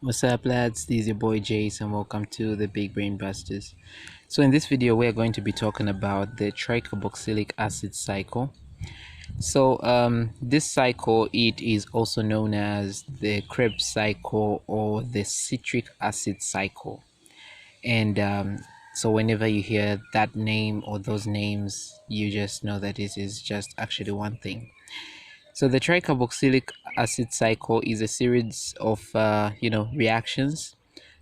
What's up, lads? This is your boy Jace, and welcome to the Big Brain Busters. So in this video, we're going to be talking about the tricarboxylic acid cycle. So this cycle, it is also known as the Krebs cycle or the citric acid cycle. And so whenever you hear that name or those names, you just know that it is just actually one thing. So the tricarboxylic acid cycle is a series of reactions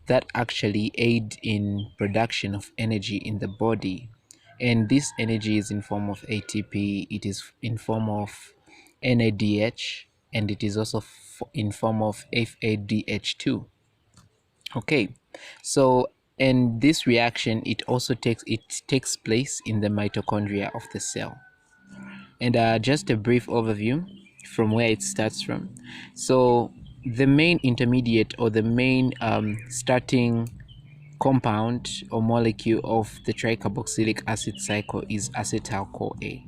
that actually aid in production of energy in the body, and this energy is in form of ATP, it is in form of NADH, and it is also in form of FADH2. Okay, so and this reaction, it takes place in the mitochondria of the cell. And just a brief overview from where it starts from. So the main intermediate, or the main starting compound or molecule of the tricarboxylic acid cycle is acetyl CoA.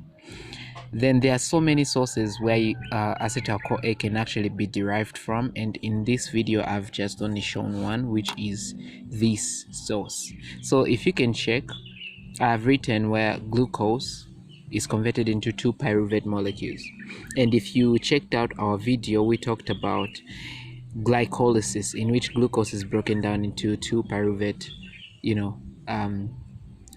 Then there are so many sources where acetyl CoA can actually be derived from, and in this video I've just only shown one, which is this source. So if you can check, I've written where glucose is converted into two pyruvate molecules, and if you checked out our video, we talked about glycolysis, in which glucose is broken down into two pyruvate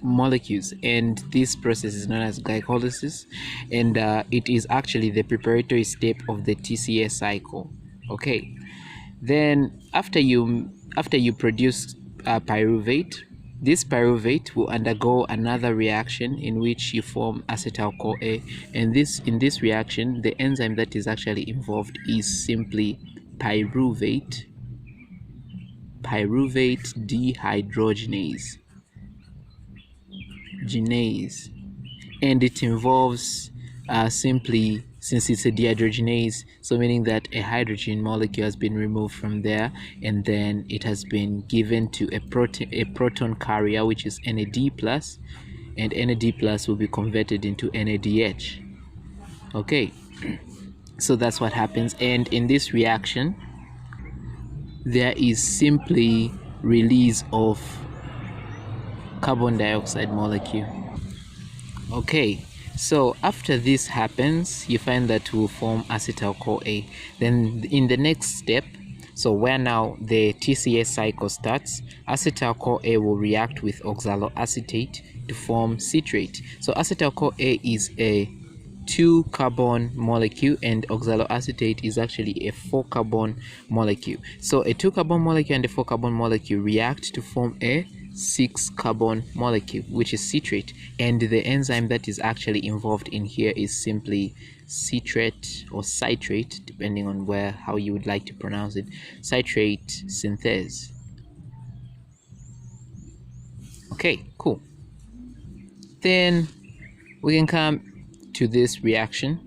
molecules, and this process is known as glycolysis, and it is actually the preparatory step of the TCA cycle. Okay, then after you produce pyruvate, this pyruvate will undergo another reaction in which you form acetyl CoA, and in this reaction, the enzyme that is actually involved is simply pyruvate dehydrogenase, and it involves simply, since it's a dehydrogenase, so meaning that a hydrogen molecule has been removed from there, and then it has been given to a proton carrier, which is NAD+, and NAD+ will be converted into NADH. Okay, so that's what happens, and in this reaction there is simply release of carbon dioxide molecule. Okay, so after this happens, you find that will form acetyl CoA. Then in the next step, so where now the TCA cycle starts, acetyl CoA will react with oxaloacetate to form citrate. So acetyl CoA is a 2-carbon molecule, and oxaloacetate is actually a 4-carbon molecule. So a 2-carbon molecule and a 4-carbon molecule react to form a 6-carbon molecule, which is citrate, and the enzyme that is actually involved in here is simply citrate or citrate, depending on how you would like to pronounce it, citrate synthase. Okay, cool. Then we can come to this reaction,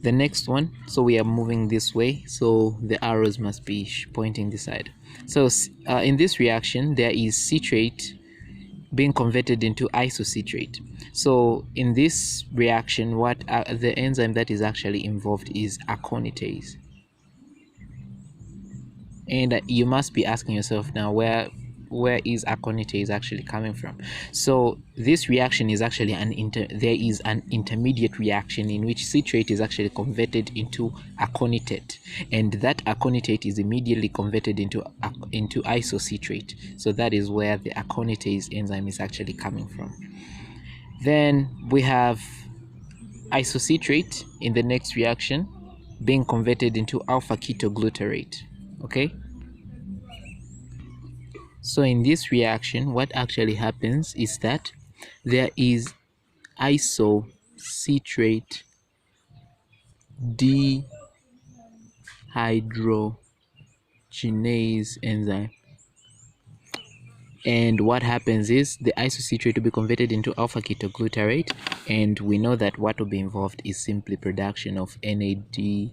the next one. So we are moving this way, so the arrows must be pointing this side. So in this reaction, there is citrate being converted into isocitrate. So in this reaction, what the enzyme that is actually involved is aconitase. And you must be asking yourself now, where is aconitase actually coming from? So this reaction is actually there is an intermediate reaction in which citrate is actually converted into aconitate, and that aconitate is immediately converted into isocitrate. So that is where the aconitase enzyme is actually coming from. Then we have isocitrate in the next reaction being converted into alpha-ketoglutarate. Okay, so in this reaction, what actually happens is that there is isocitrate dehydrogenase enzyme, and what happens is the isocitrate will be converted into alpha-ketoglutarate, and we know that what will be involved is simply production of NAD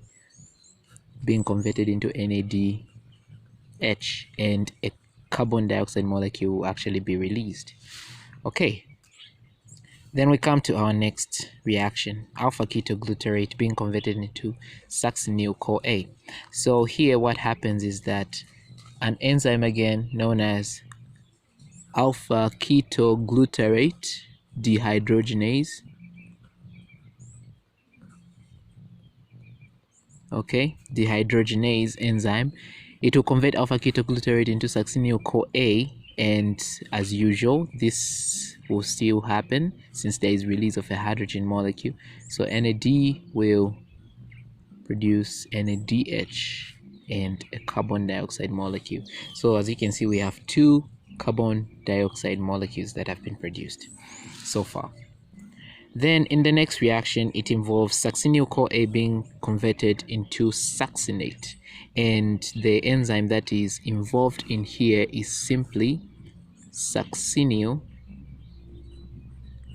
being converted into NADH, and a carbon dioxide molecule will actually be released. Okay, then we come to our next reaction, alpha-ketoglutarate being converted into Succinyl CoA. So here what happens is that an enzyme again known as alpha-ketoglutarate dehydrogenase. Okay, dehydrogenase enzyme. It will convert alpha-ketoglutarate into succinyl CoA, and as usual, this will still happen since there is release of a hydrogen molecule. So NAD will produce NADH and a carbon dioxide molecule. So as you can see, we have two carbon dioxide molecules that have been produced so far. Then in the next reaction, it involves succinyl CoA being converted into succinate, and the enzyme that is involved in here is simply succinyl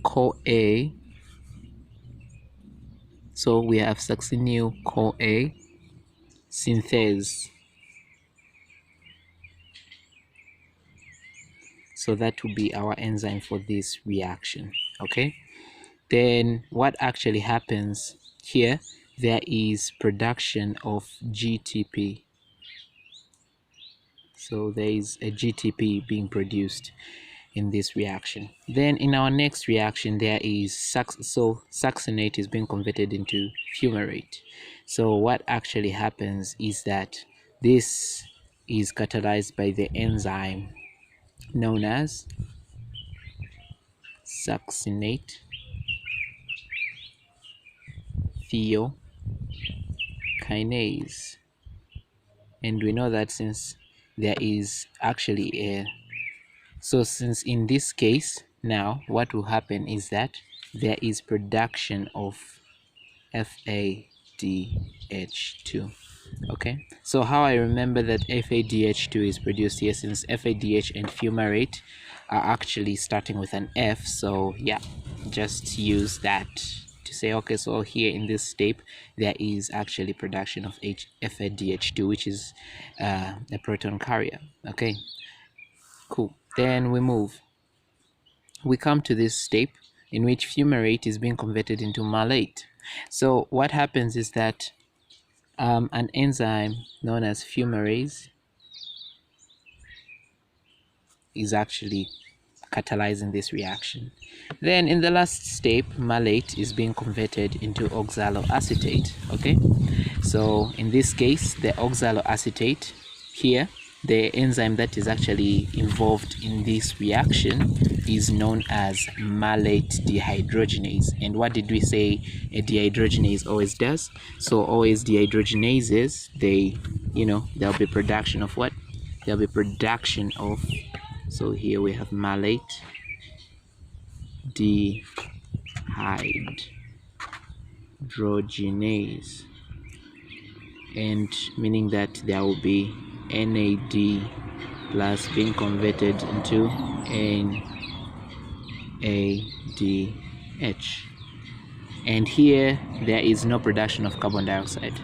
CoA. So we have succinyl CoA synthase. So that will be our enzyme for this reaction. Okay, then what actually happens here, there is production of GTP. So there is a GTP being produced in this reaction. Then in our next reaction, there is succinate is being converted into fumarate. So what actually happens is that this is catalyzed by the enzyme known as succinate thiokinase. And we know that since there is actually a since in this case now what will happen is that there is production of FADH2. Okay, so how I remember that FADH2 is produced here, since FADH and fumarate are actually starting with an F, so yeah, just use that to say, okay, so here in this step there is actually production of FADH2, which is a proton carrier. Okay, cool. Then we come to this step in which fumarate is being converted into malate. So what happens is that an enzyme known as fumarase is actually catalyzing this reaction. Then in the last step, malate is being converted into oxaloacetate. Okay, so in this case, the oxaloacetate here, the enzyme that is actually involved in this reaction is known as malate dehydrogenase. And what did we say a dehydrogenase always does? So always dehydrogenases, there'll be production of what? There'll be production of, so here we have malate dehydrogenase, and meaning that there will be NAD plus being converted into NADH, and here there is no production of carbon dioxide.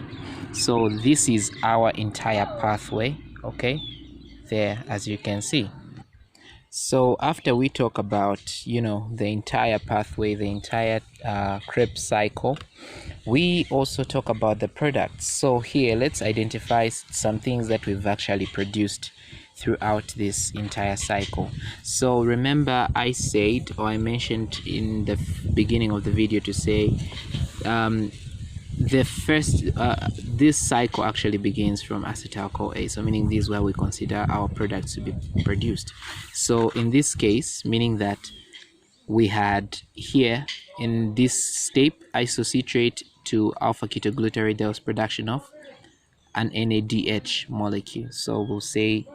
So this is our entire pathway, okay, there as you can see. So after we talk about the entire pathway, the entire Krebs cycle, we also talk about the products. So here let's identify some things that we've actually produced throughout this entire cycle. So remember I said, or I mentioned in the beginning of the video to say the first this cycle actually begins from acetyl CoA, so meaning this is where we consider our products to be produced. So in this case, meaning that we had here in this step isocitrate to alpha-ketoglutarate, there was production of an NADH molecule. So we'll say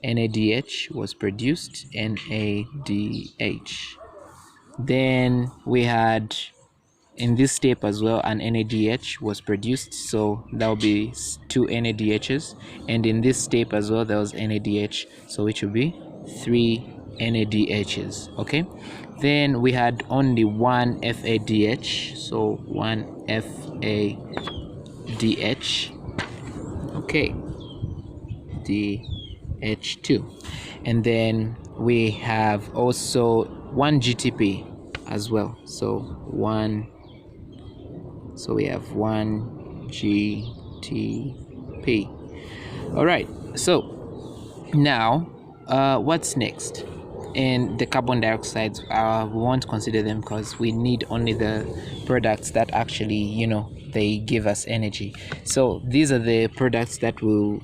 NADH was produced, NADH. Then we had in this step as well an NADH was produced, so that will be 2 NADHs, and in this step as well there was NADH, so which will be 3 NADHs. Okay, then we had only one FADH, so 1 FADH, okay, DH2, and then we have also one GTP as well, so we have one GTP. All right, so Now, what's next? And the carbon dioxide, we won't consider them because we need only the products that actually, they give us energy. So these are the products that will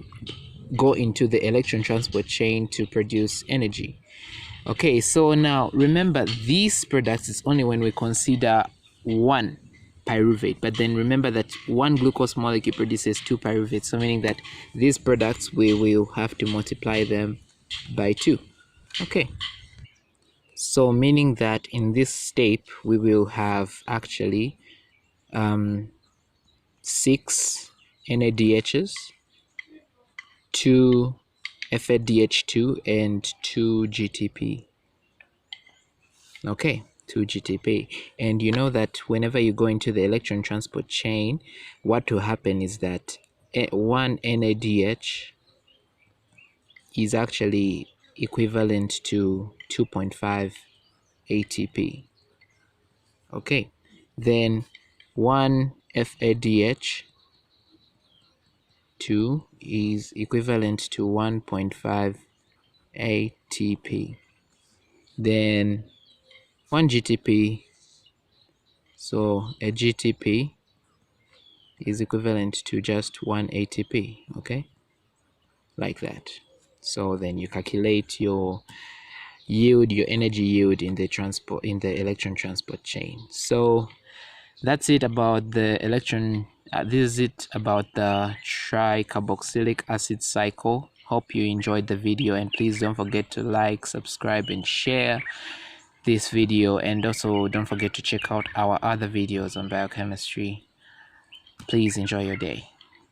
go into the electron transport chain to produce energy. Okay, so now remember, these products is only when we consider one pyruvate, but then remember that one glucose molecule produces two pyruvates, so meaning that these products we will have to multiply them by 2. Okay, so meaning that in this step we will have actually 6 NADHs, 2 FADH2, and 2 GTP. Okay, 2 GTP. And you know that whenever you go into the electron transport chain, what will happen is that one NADH is actually equivalent to 2.5 ATP. Okay, then one FADH2 is equivalent to 1.5 ATP. Then one GTP, so a GTP is equivalent to just 1 ATP, okay, like that. So then you calculate your yield, your energy yield in the electron transport chain. So that's it about the this is it about the tricarboxylic acid cycle. Hope you enjoyed the video, and please don't forget to like, subscribe, and share this video, and also don't forget to check out our other videos on biochemistry. Please enjoy your day.